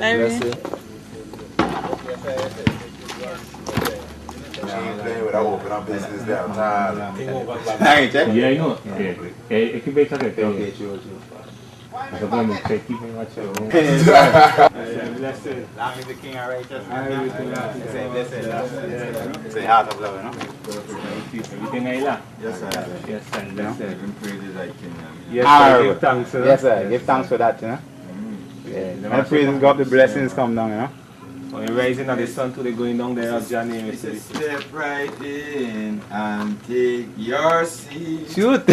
Irene. Playing with a open up business there. Yeah, I know. Ik een beetje dat ik heb een check me watch out. Blessed. Long is the king of righteousness. Say blessed. Say heart of love, no? Everything I like. Yes, sir. Yes, sir. Blessed. Yes, sir. Give thanks for that. Yes, sir. Give thanks for that, you know. Yeah. And praises God, the blessings come down, you know. When you're rising of the sun to the going down there, as your name is. Step right in and take your seat. Shoot!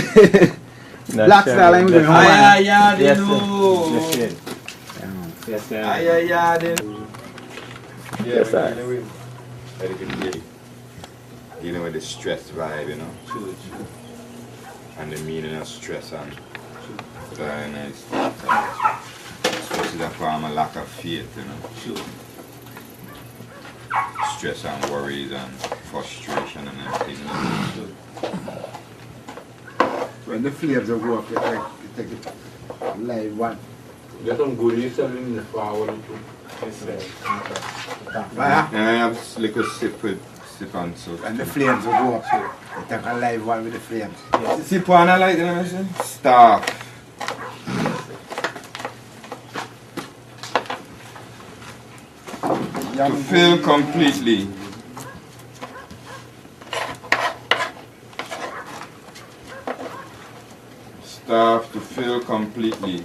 Black style, I'm going home. Yes, Yes, yes, sir. Yes, sir. Dealing with the stress vibe, you know. And the meaning of stress and very nice. Especially the form of lack of faith, you know. Stress and worries and frustration and everything. When the flames are go up, you take it live one. Get some goodies in the flower too. And I have a little sip on so. And the flames will go up, you take a live one with the flames. Yes. Sip on a light, you know what I'm saying? Stop. To fill completely. Staff to fill completely.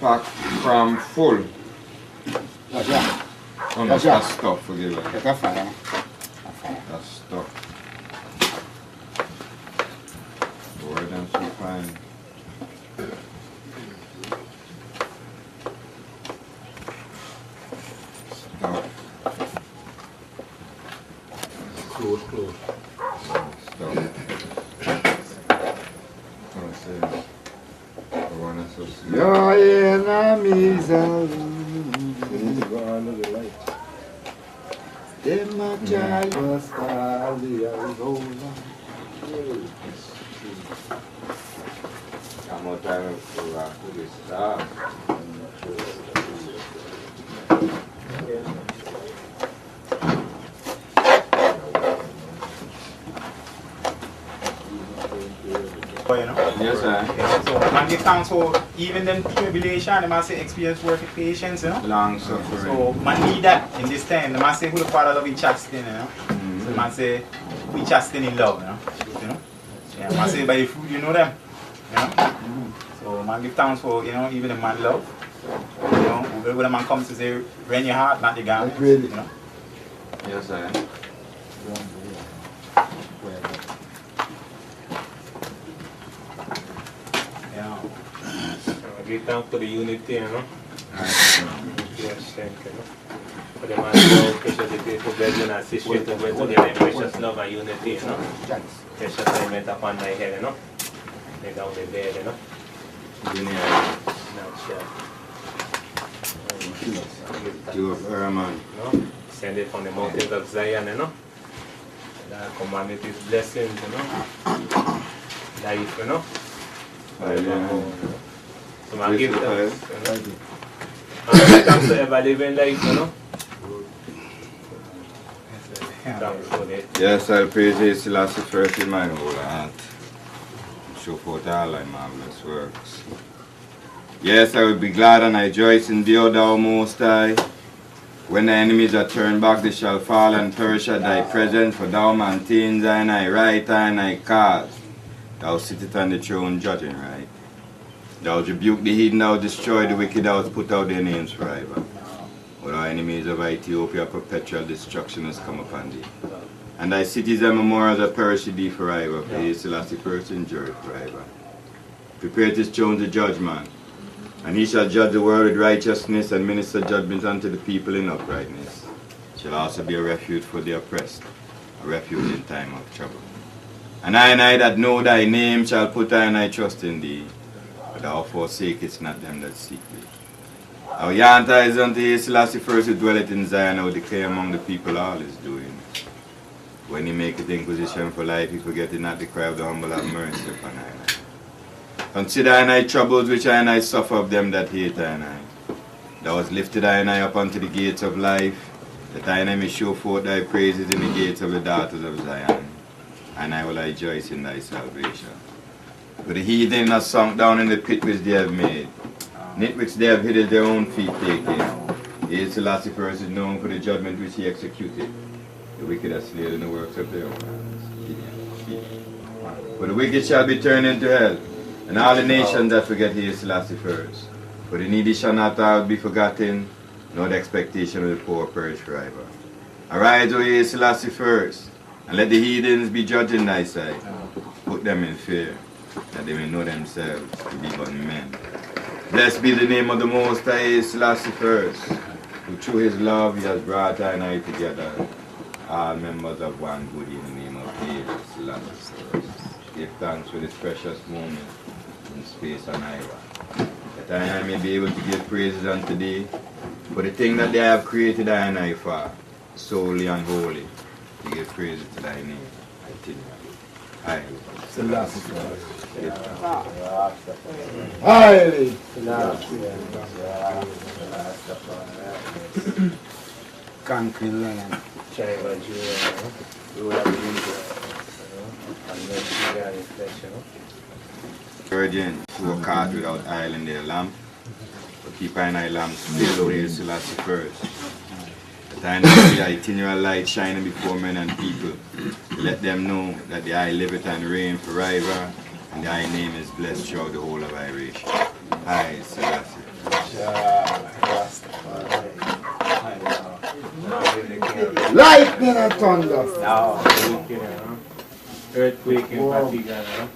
Pack from full. That's right. Oh no, That's that's right. stuff, forgive me. Take a fire. That's stuff. Word them so fine. Stuff. Close. Your enemies are them a try to start the over. How much time to rock with this stuff? You know? Yes, sir. So, man, give thanks for even them tribulation, they must say experience work with patience, you know? Long suffering. So, man, need that in this time. They must say who the Father love, we chasten, you know? So, man, say we chasten in love, you know? Yeah, man, say by the fruit, you know them, you know? So, man, give thanks for, you know, even the man love. You know, whenever the man comes to say, rend your heart, not the garment, you know? Yes, sir. Give thanks for the unity, you know. Yes, thank you. For the man who precious the people, brethren and sisters, to bring together in precious love and unity, you know. Precious element upon my head, you know. Lay down the bed, you know. Not sure. You of Herman. You know. Send it from the mountains of Zion, you know. That commandment is blessings, you know. Life, you know. So I give thanks, you know. And thanks to ever living life, you know. Thanks for that. Yes, I'll praise His Selassie first in my whole heart. Show forth all thy marvelous works. Yes, I will be glad and rejoice in thee, O thou Most High. When the enemies are turned back, they shall fall and perish at thy presence, for thou maintains thine thy right hand, thy cause. Thou sittest on the throne judging right. Thou rebuke the heathen, thou destroy the wicked, thou put out their names forever. But our enemies of Ethiopia, perpetual destruction has come upon thee. And thy cities and memorials are perished thee forever, for he Selassie first endureth forever. Prepare his throne to judge man, and he shall judge the world with righteousness and minister judgment unto the people in uprightness. Shall also be a refuge for the oppressed, a refuge in time of trouble. And I that know thy name shall put I and I trust in thee, but thou forsakest not them that seek thee. Our yanta is unto his Selassie first who dwelleth in Zion, who declare among the people all his doing. When he maketh inquisition for life, he forgetteth not the cry of the humble, have mercy upon I. Consider I troubles which I suffer of them that hate I. Thou hast lifted thine eye up unto the gates of life, that thine eye may show forth thy praises in the gates of the daughters of Zion, and I will rejoice in thy salvation. For the heathen have sunk down in the pit which they have made, knit which they have hidden their own feet taking. Haile Selassie first is known for the judgment which he executed. The wicked are slain in the works of their own hands. For the wicked shall be turned into hell, and all the nations that forget Haile Selassie first. For the needy shall not be forgotten, nor the expectation of the poor perish forever. Arise, O Haile Selassie first, and let the heathens be judged in thy sight. Put them in fear, that they may know themselves to be but men. Blessed be the name of the Most High Haile Selassie first, who through his love he has brought I and I together, all members of one body in the name of Haile Selassie first. Give thanks for this precious moment in space and Iowa, that I and I may be able to give praises unto thee for the thing that they have created I and I for, solely and wholly, to give praises to thy name. Haile Selassie first. Haile conquering land. China, Julia, rule of India, and then Syria and flesh, Virgin who were caught without oil in their lamp, but keep an eye lamps filled with Haile Selassie first. That I know the itinerary light shining before men and people. Let them know that the eye liveth and reign forever, and thy name is blessed throughout the whole of Irish. Haile Selassie. Lightning and thunder. Earthquake in Vatican,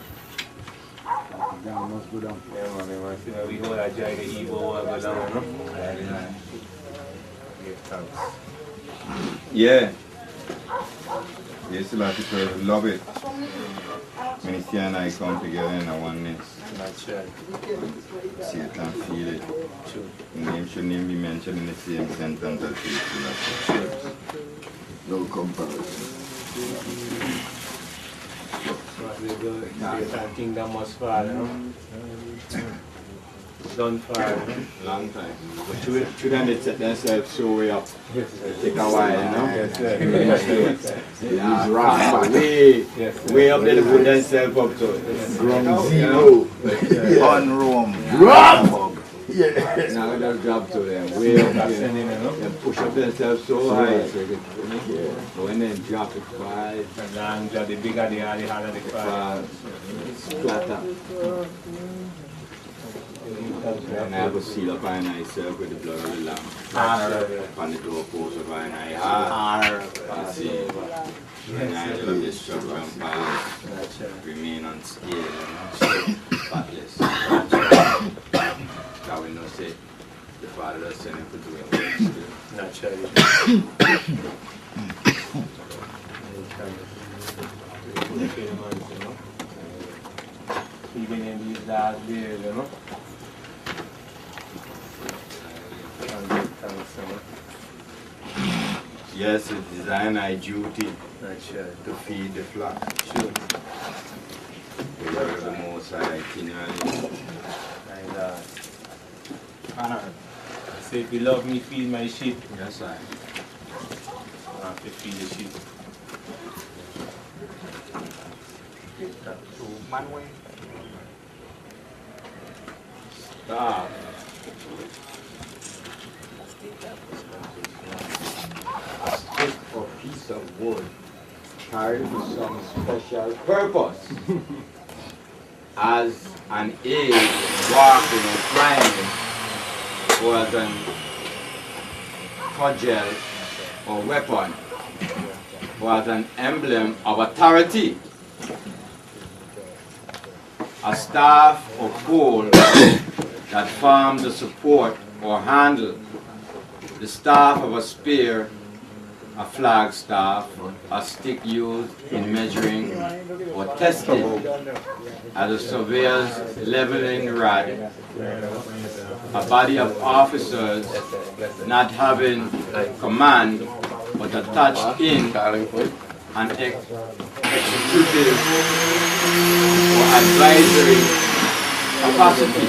Down, must go down. Yeah, man, see how we hold a joy, the evil will go down, Give thanks. Yeah. Haile Selassie first, love it. When you see and I come together in a oneness. Not sure. See it and feel it. True. Name should name be mentioned in the same sentence as Haile Selassie. No comparison. What we do, Satan kingdom must fall, Don't fall, Long time. But children they set themselves so way up. Take a while, Yes, sir. Yeah, right. Way up there to put themselves up to it. Ground zero. On Rome. Drop! Now we just drop to them. Way up there. They push up themselves so high. So they when they drop it five. And then the bigger they are, the harder the fall. Splatter. And I will seal up I myself with the blood of the lamb. Upon the doorpost of I and I see the angel of destruction pass, remain unscathed and spotless. That we know say the Father does send him to do it. Naturally. Even in these last days, Yes, it is I duty Naturally. to feed the flock. True. The word of the Most High continually. My God. Honor. Say, if you love me, feed my sheep. Yes, I. I have to feed the sheep. Man way. Stop. A stick or piece of wood carried for some special purpose. As an aid in walking or climbing, or as an cudgel or weapon, or as an emblem of authority. A staff or pole that forms the support or handle, the staff of a spear, a flagstaff, a stick used in measuring or testing, as a surveyor's leveling rod, a body of officers not having command but attached in an executive or advisory capacity,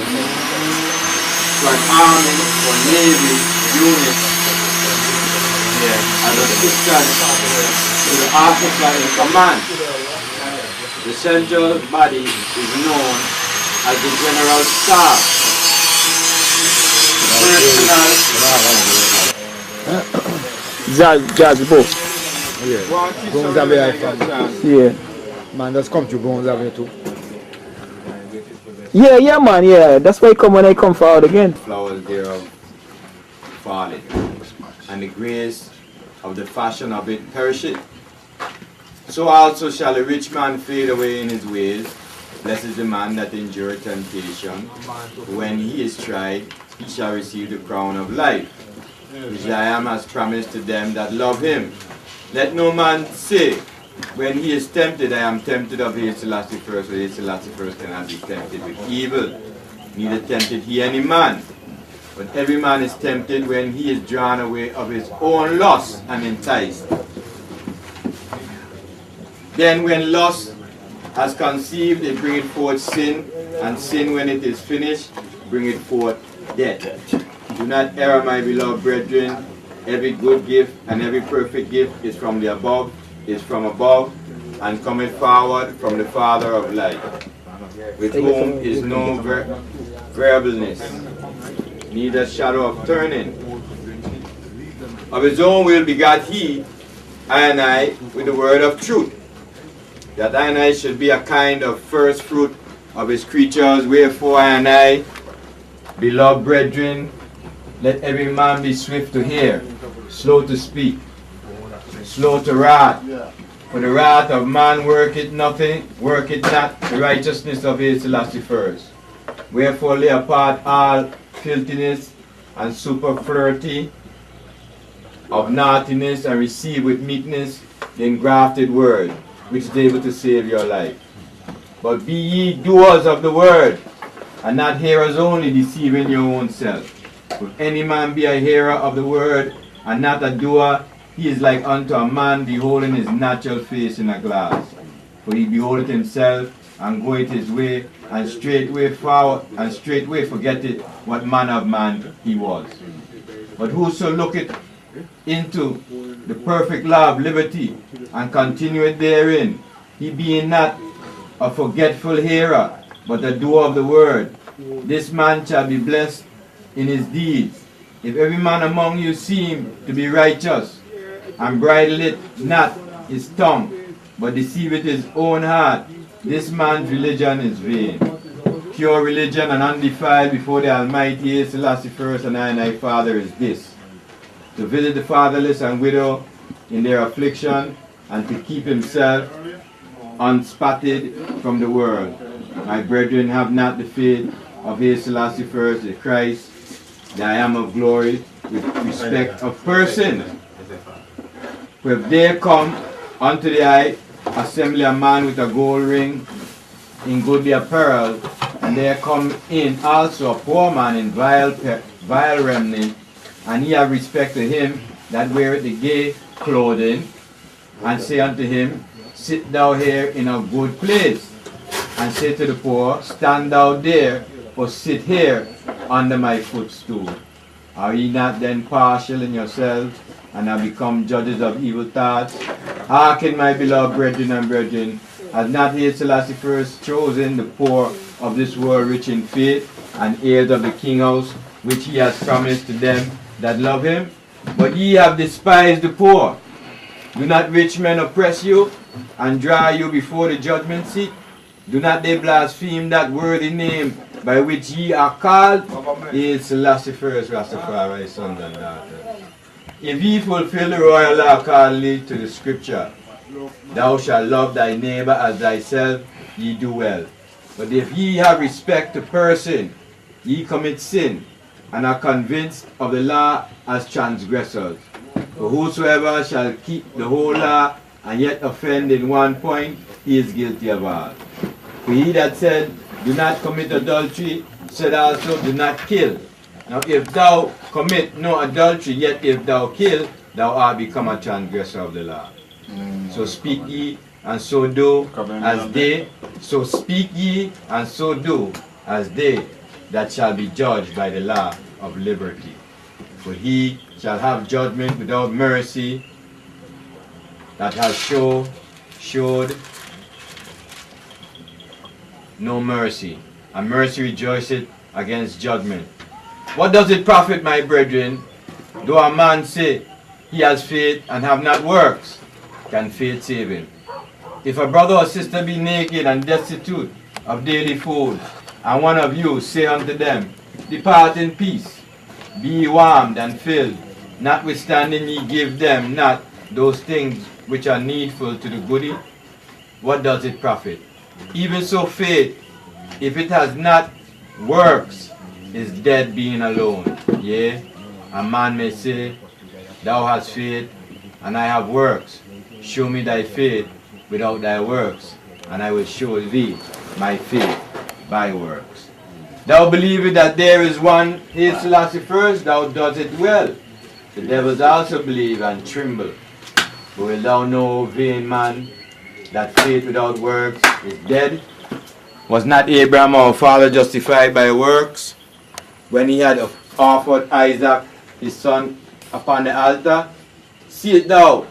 to an army or navy unit as assistant to the officer in command. The central body is known as the General Staff. Jazz both. Bronze avec iPhone. Yeah. Man, just come to bronze avec too. Yeah, man, yeah. That's why I come when I come forward again. Flowers thereof falling, and the grace of the fashion of it perisheth. So also shall a rich man fade away in his ways. Blessed is the man that endureth temptation. When he is tried, he shall receive the crown of life, which I am has promised to them that love him. Let no man say, when he is tempted, I am tempted of Haile Selassie first, for Haile Selassie first cannot be tempted with evil, neither tempted he any man. But every man is tempted when he is drawn away of his own lust and enticed. Then when lust has conceived, it bringeth forth sin, and sin, when it is finished, bringeth forth death. Do not err, my beloved brethren. Every good gift and every perfect gift is from the above, and cometh forward from the Father of light, with whom is no variableness, neither shadow of turning. Of his own will begat he, I and I, with the word of truth, that I and I should be a kind of first fruit of his creatures. Wherefore I and I, beloved brethren, let every man be swift to hear, slow to speak, slow to wrath. For the wrath of man worketh nothing, worketh not the righteousness of Haile Selassie first. Wherefore lay apart all filthiness and superfluity of naughtiness, and receive with meekness the engrafted word, which is able to save your life. But be ye doers of the word, and not hearers only, deceiving your own self. If any man be a hearer of the word, and not a doer, he is like unto a man beholding his natural face in a glass. For he beholdeth himself, and goeth his way, and straightway forgetteth what manner of man he was. But whoso looketh into the perfect law of liberty, and continueth therein, he being not a forgetful hearer, but a doer of the word, this man shall be blessed in his deeds. If every man among you seem to be righteous, and bridleth not his tongue, but deceiveth his own heart, this man's religion is vain. Pure religion and undefiled before the Almighty Haile Selassie first and I Father is this: to visit the fatherless and widow in their affliction, and to keep himself unspotted from the world. My brethren, have not the faith of Haile Selassie first, the Christ, the I am of glory, with respect of person. For if there come unto the eye assembly a man with a gold ring in goodly apparel, and there come in also a poor man in vile raiment, and ye have respect to him that weareth the gay clothing, and say unto him, sit thou here in a good place, and say to the poor, stand thou there, or sit here under my footstool. Are ye not then partial in yourselves, and have become judges of evil thoughts? Hearken, my beloved brethren and brethren, has not Haile Selassie first chosen the poor of this world rich in faith, and heirs of the king house, which he has promised to them that love him? But ye have despised the poor. Do not rich men oppress you, and draw you before the judgment seat? Do not they blaspheme that worthy name by which ye are called? Haile Selassie first, Rastafari, sons and daughters. If ye fulfill the royal law accordingly to the scripture, thou shalt love thy neighbor as thyself, ye do well. But if ye have respect to person, ye commit sin, and are convinced of the law as transgressors. For whosoever shall keep the whole law, and yet offend in one point, he is guilty of all. For he that said, do not commit adultery, said also, do not kill. Now if thou commit no adultery, yet if thou kill, thou art become a transgressor of the law. So speak ye, and so do as they. So speak ye, and so do as they. that shall be judged by the law of liberty. For he shall have judgment without mercy, that has showed no mercy, and mercy rejoiceth against judgment. What does it profit, my brethren, though a man say he has faith and have not works? Can faith save him? If a brother or sister be naked and destitute of daily food, and one of you say unto them, Depart in peace, be ye warmed and filled, notwithstanding ye give them not those things which are needful to the goody, what does it profit? Even so faith, if it has not works, is dead being alone. Yea, a man may say, Thou hast faith, and I have works. Show me thy faith without thy works, and I will show thee my faith by works. Thou believest that there is one, Hail Selassie first, thou dost it well. The devils also believe and tremble. But wilt thou know, vain man, that faith without works is dead? Was not Abraham our father justified by works, when he had offered Isaac his son upon the altar? Seest thou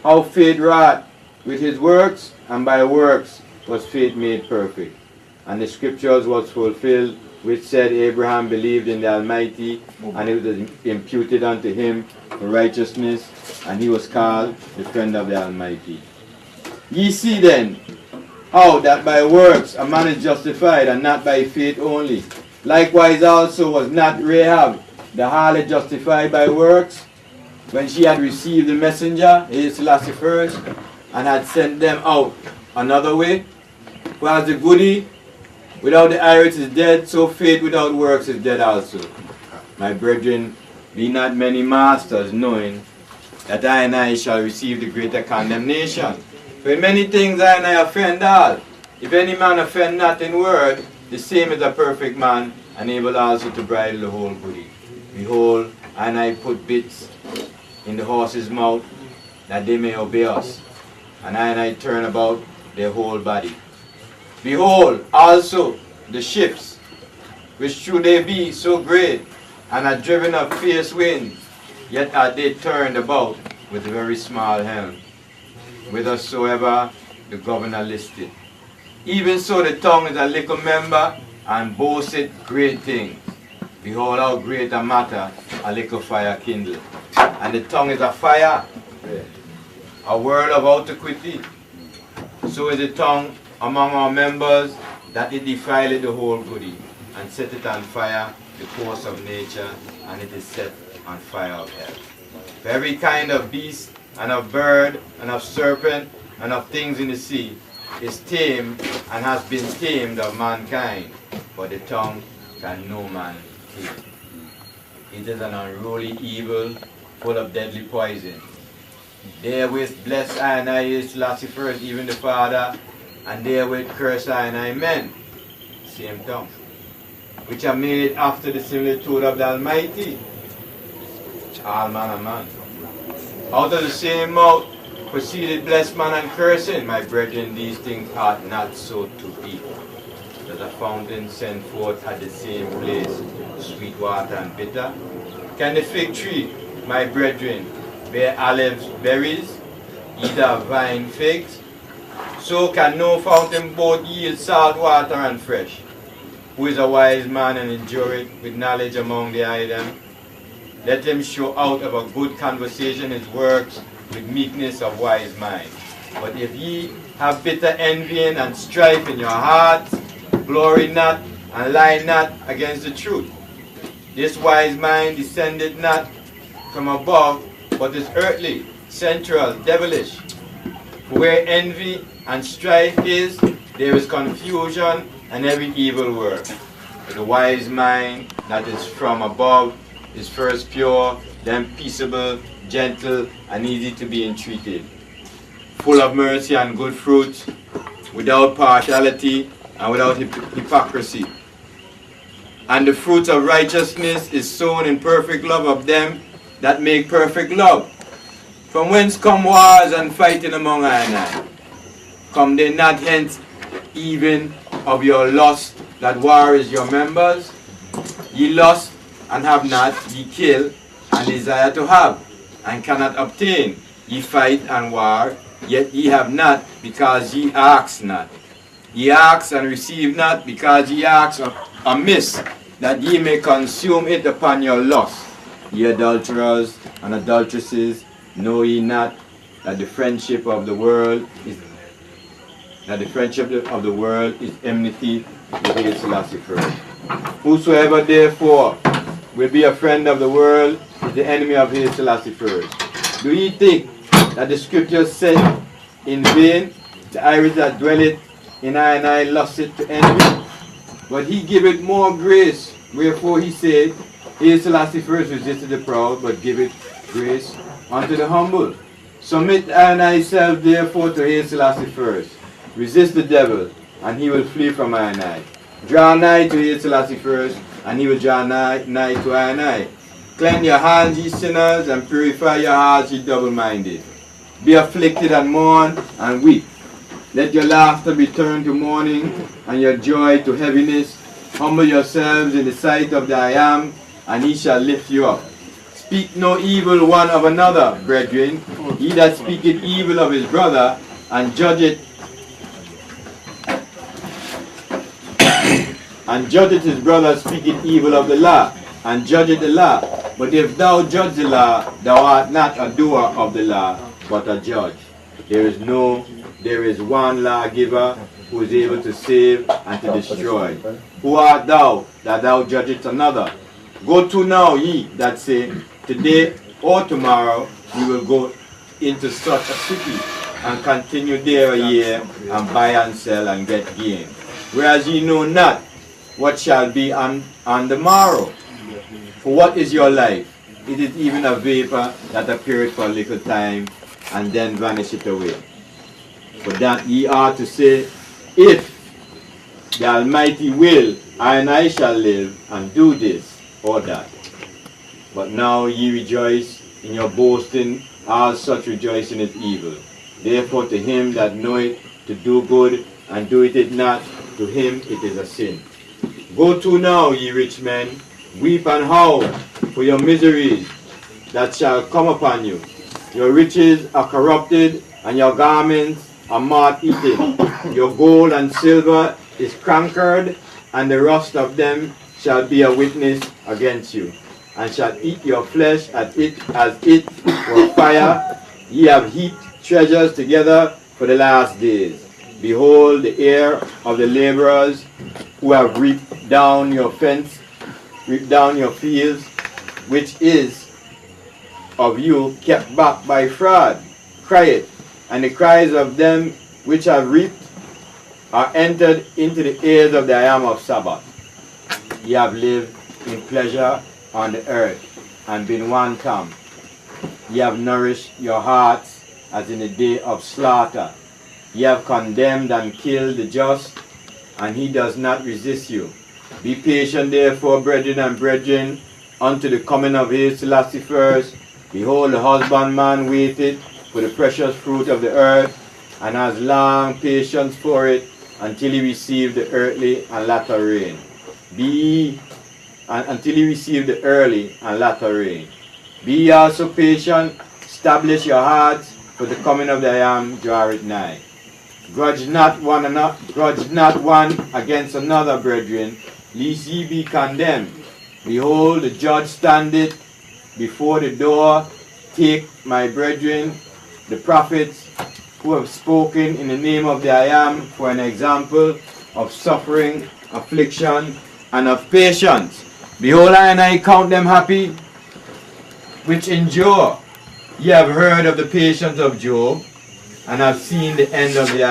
how faith wrought with his works, and by works was faith made perfect. And the scriptures was fulfilled, which said, Abraham believed in the Almighty, and it was imputed unto him for righteousness, and he was called the friend of the Almighty. Ye see then how that by works a man is justified, and not by faith only. Likewise also was not Rahab the harlot justified by works, when she had received the messenger, Hail Selassie first, and had sent them out another way? For as the goody without the iris is dead, so faith without works is dead also. My brethren, be not many masters, knowing that I and I shall receive the greater condemnation. For in many things I and I offend all. If any man offend not in word, the same is a perfect man, and able also to bridle the whole body. Behold, I and I put bits in the horse's mouth, that they may obey us, and I turn about their whole body. Behold also the ships, which though they be so great, and are driven of fierce winds, yet are they turned about with a very small helm, whithersoever the governor listeth. Even so the tongue is a little member, and boasteth great things. Behold how great a matter a little fire kindleth. And the tongue is a fire, a word of autocrity. So is the tongue among our members, that it defileth the whole body, and setteth on fire the course of nature, and it is set on fire of hell. For every kind of beast, and of bird, and of serpent, and of things in the sea, is tamed, and has been tamed of mankind, but the tongue can no man tame. It is an unruly evil, full of deadly poison. Therewith bless I and I, Hail Selassie first, even the Father, and therewith curse I and I men, same tongue, which are made after the similitude of the Almighty, all man and man. Out of the same mouth proceeded blessed man and cursing. My brethren, these things ought not so to be. Does a fountain send forth at the same place sweet water and bitter? Can the fig tree, my brethren, bear olive berries, either vine figs? So can no fountain both yield salt water and fresh. Who is a wise man and endureth with knowledge among the idle? Let him show out of a good conversation his works with meekness of wise mind. But if ye have bitter envying and strife in your hearts, glory not and lie not against the truth. This wise mind descended not from above, but is earthly, sensual, devilish. For where envy and strife is, there is confusion and every evil work. But the wise mind that is from above is first pure, then peaceable, gentle, and easy to be entreated, full of mercy and good fruits, without partiality and without hypocrisy. And the fruits of righteousness is sown in perfect love of them that make perfect love. From whence come wars and fighting among I and I? Come they not hence even of your lust that war is your members? Ye lust and have not, ye kill and desire to have, and cannot obtain. Ye fight and war, yet ye have not, because ye ask not. Ye ask and receive not, because ye ask amiss, that ye may consume it upon your lust. Ye adulterers and adulteresses, know ye not that the friendship of the world is enmity with Haile Selassie first. Whosoever therefore will be a friend of the world is the enemy of Haile Selassie first. Do ye think that the scriptures said in vain, the iris that dwelleth in I lusteth to envy? But he giveth more grace, wherefore he said, Haile Selassie first resisted the proud, but giveth grace unto the humble. Submit I self therefore to Haile Selassie first. Resist the devil, and he will flee from I. Draw nigh to Haile Selassie first, and he will draw nigh to I. Cleanse your hands, ye sinners, and purify your hearts, ye double-minded. Be afflicted and mourn and weep. Let your laughter be turned to mourning, and your joy to heaviness. Humble yourselves in the sight of the I Am, and he shall lift you up. Speak no evil one of another, brethren. He that speaketh evil of his brother, and judgeth his brother, speaketh evil of the law, and judgeth the law. But if thou judge the law, thou art not a doer of the law, but a judge. There is one lawgiver who is able to save and to destroy. Who art thou that thou judgest another? Go to now, ye that say, today or tomorrow we will go into such a city, and continue there a year, and buy and sell and get gain. Whereas ye know not what shall be on the morrow. For what is your life? It is even a vapor that appeareth for a little time, and then vanisheth away. For that ye are to say, if the Almighty will, I shall live and do this or that. But now ye rejoice in your boasting, all such rejoicing is evil. Therefore to him that knoweth to do good and doeth it not, to him it is a sin. Go to now, ye rich men, weep and howl for your miseries that shall come upon you. Your riches are corrupted, and your garments are moth-eaten. Your gold and silver is cankered, and the rust of them shall be a witness against you, and shall eat your flesh as it were fire. Ye have heaped treasures together for the last days. Behold, the heir of the laborers who have reaped down your fields, which is of you kept back by fraud, crieth, and the cries of them which have reaped are entered into the ears of the I Am of Sabbath. Ye have lived in pleasure on the earth, and been wanton. Ye have nourished your hearts as in the day of slaughter. Ye have condemned and killed the just, and he does not resist you. Be patient therefore, brethren, unto the coming of Haile Selassie first. Behold, the husbandman waiteth for the precious fruit of the earth, and has long patience for it, until he receive the early and latter rain. Until he receive the early and latter rain. Be ye also patient, establish your hearts, for the coming of the I Am draweth nigh. Grudge not one against another, brethren, lest ye be condemned. Behold, the judge standeth before the door. Take, my brethren, the prophets who have spoken in the name of the I Am for an example of suffering, affliction, and of patience. Behold, I count them happy which endure. Ye have heard of the patience of Job, and have seen the end of the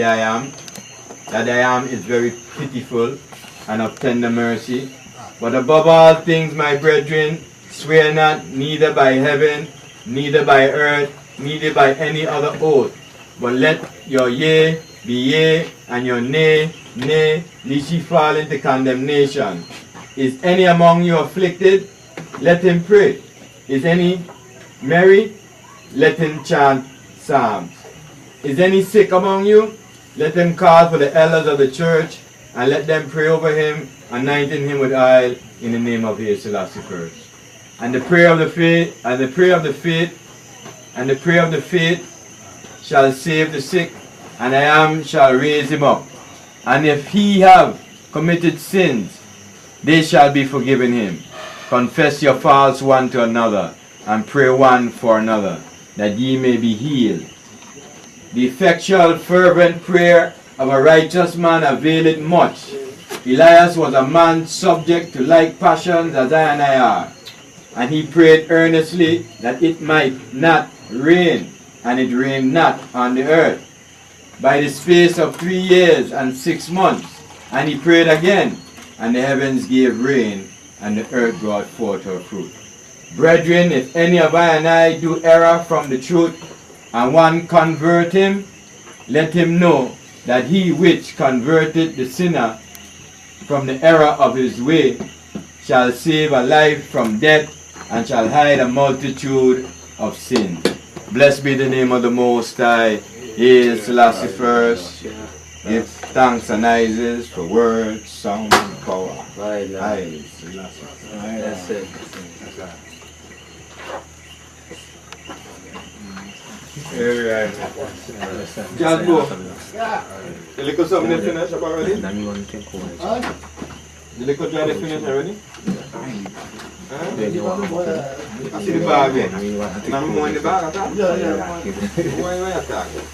I Am. That I Am is very pitiful and of tender mercy. But above all things, my brethren, swear not, neither by heaven, neither by earth, neither by any other oath, but let your yea be yea, and your nay, nay, lest ye fall into condemnation. Is any among you afflicted? Let him pray. Is any merry? Let him chant psalms. Is any sick among you? Let him call for the elders of the church, and let them pray over him, anointing him with oil in the name of his Selassie first. And the prayer of the faith, and the prayer of the faith, and the prayer of the faith shall save the sick, and I am shall raise him up. And if he have committed sins, they shall be forgiven him. Confess your faults one to another, and pray one for another, that ye may be healed. The effectual fervent prayer of a righteous man availeth much. Elias was a man subject to like passions as I and I are. And he prayed earnestly that it might not rain, and it rained not on the earth by the space of 3 years and 6 months. And he prayed again, and the heavens gave rain, and the earth brought forth her fruit. Brethren, if any of I and I do error from the truth, and one convert him, let him know that he which converted the sinner from the error of his way shall save a life from death, and shall hide a multitude of sins. Blessed be the name of the Most High. Hail Selassie first. Give thanks and praises for words, sound, and power. Hail Selassie. That's it. Alright. Just go. The little something finish up already? The little try to finish already? I see the bag there. Now I'm in the bag attack? Why am I attacking?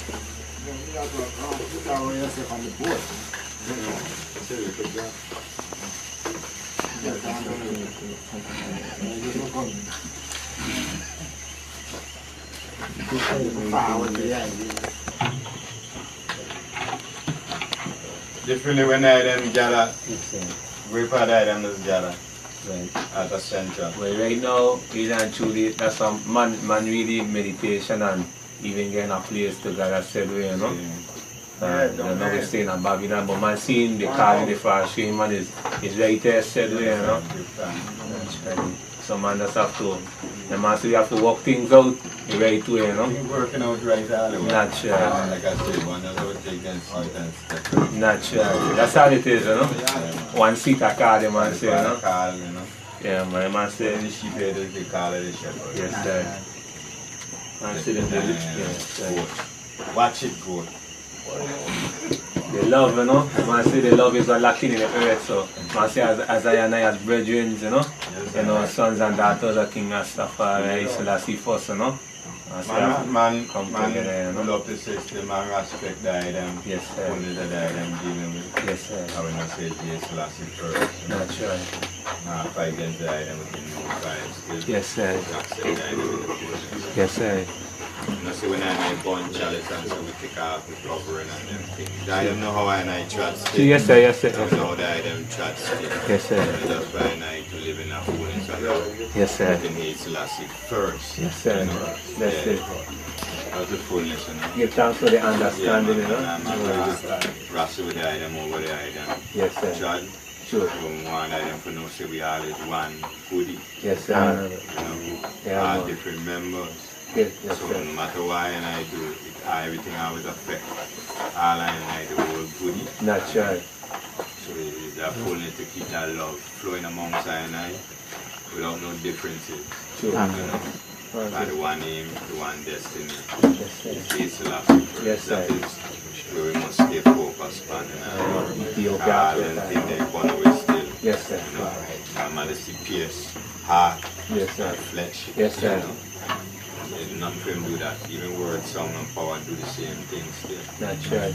Differently when I then gather, we part I then just gather. Right. At the center. Well, right now, truly, that's some man really meditation and even getting a place to God has said, you know. I know we're staying in Babylon, but man seeing the carving the fast shame man is right there said, you know. So man just have to, the man still have to work things out the right way, you know. Working out right all the way. Natural. Like I said, one of those things and step. Natural. That's all it is, you know. One seat a car, the man say, you know. Call, you know. Yeah, man say. The sheep headers, they call it the shepherd. Yes, sir. Man say the Watch it go. The love, you know. Man say the love is a lacking in the earth, so man say as I and I as brethren, you know. You know, sons and daughters of King RASTAFARI, Selassie first, you know. Man, come together, you know. love the system and respect the item. Yes, sir. Only the item dealing with. Yes, sir. I will not say Selassie first. That's right. Fight against the item within the fight still. Yes, sir. Accept the item in the process. Yes, sir. You know, see when I make one chalice and so we take off the covering and them things. I don't know how I trust it. Yes, sir, yes, sir. I don't know that I don't trust it. Yes, sir. That's why I to live in a fullness of love. Yes, sir. In his Selassie first. Yes, sir. You know? That's it. That's the fullness, you know. Give thanks for the understanding, you know. I'm wrestle with the item over the item. Yes, sir. Judge. Sure. From one item for no say we all is one foodie. Yes, sir. You know, Yeah, all man. different members. Yes, yes, So sir. no matter why and I do it, everything always affect all I and I the whole foodie. Natural. So it's that fullness to keep that love flowing amongst I and I without no differences. Sure. You know. By the one aim, the one destiny. Yes, sir. It's Selassie first. Yes, sir. That is where we must stay focused on. All them things they born away still. Yes, sir. You know, our modesty pierce, heart, Yes, sir. and flesh. Yes, sir. You know. There's nothing for him do that. Even word, song, and power do the same thing still. Natural.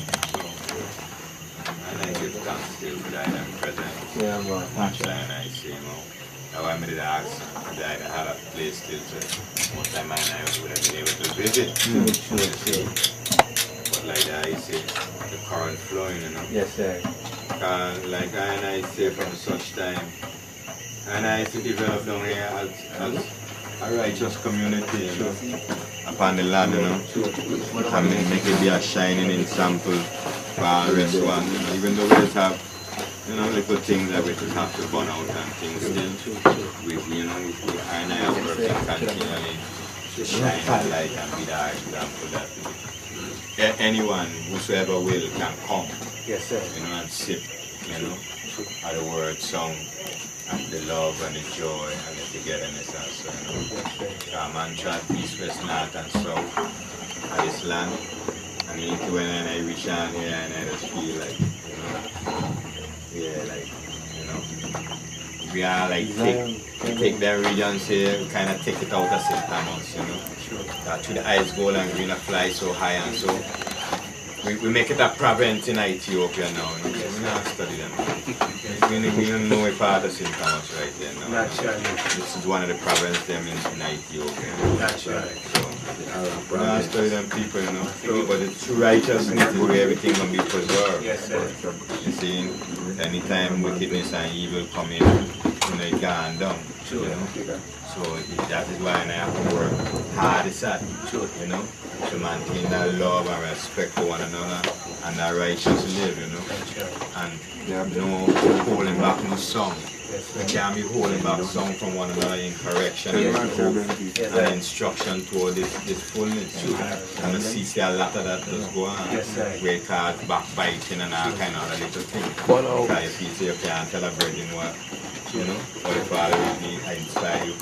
And I give thanks still for that and present. Yeah, man. Natural. And I say, you know, that's why I made the ask that I had a place still to most time I would have been able to visit. Sure. But like that, I say, the current flowing, you know. Yes, sir. Like I say from such time, and I to develop down here as a righteous community, you know, upon the land, you know, and make it be a shining example for our rest one, you know, even though we just have, you know, little things that we just have to burn out and things still, we and I are working continually to shine that light and be the example that anyone, whosoever will, can come, Yes, sir. you know, and sip you know, of the word song, and the love and the joy and the togetherness also, you know. Man chat east, west, north and south of this land. And into when I reach out here and I just feel like, you know, yeah, like, you know, we are like take the regions here, we kind of take it out of St. Thomas, you know. To the ice gold and green fly so high and so. We make it a province in Ethiopia now. You know? We not study them. We don't know a part of St. Thomas right there now. Naturally. This is one of the provinces them in Ethiopia. Naturally. So, we not study them people, you know. But the true righteousness is where everything can be preserved. Yes, sir. You see, anytime wickedness and evil come in, you know, it gone down. You know? So that is why I have to work hard as that, you know, to maintain that love and respect for one another and that righteous live, you know. And no holding back no song. We can't be holding back song from one another in correction and instruction toward this fullness. And I see a lot of that does go on. Where it calls backbiting and all kind of other little things. Because you can't tell a virgin what, you know, what the Father really inspire you.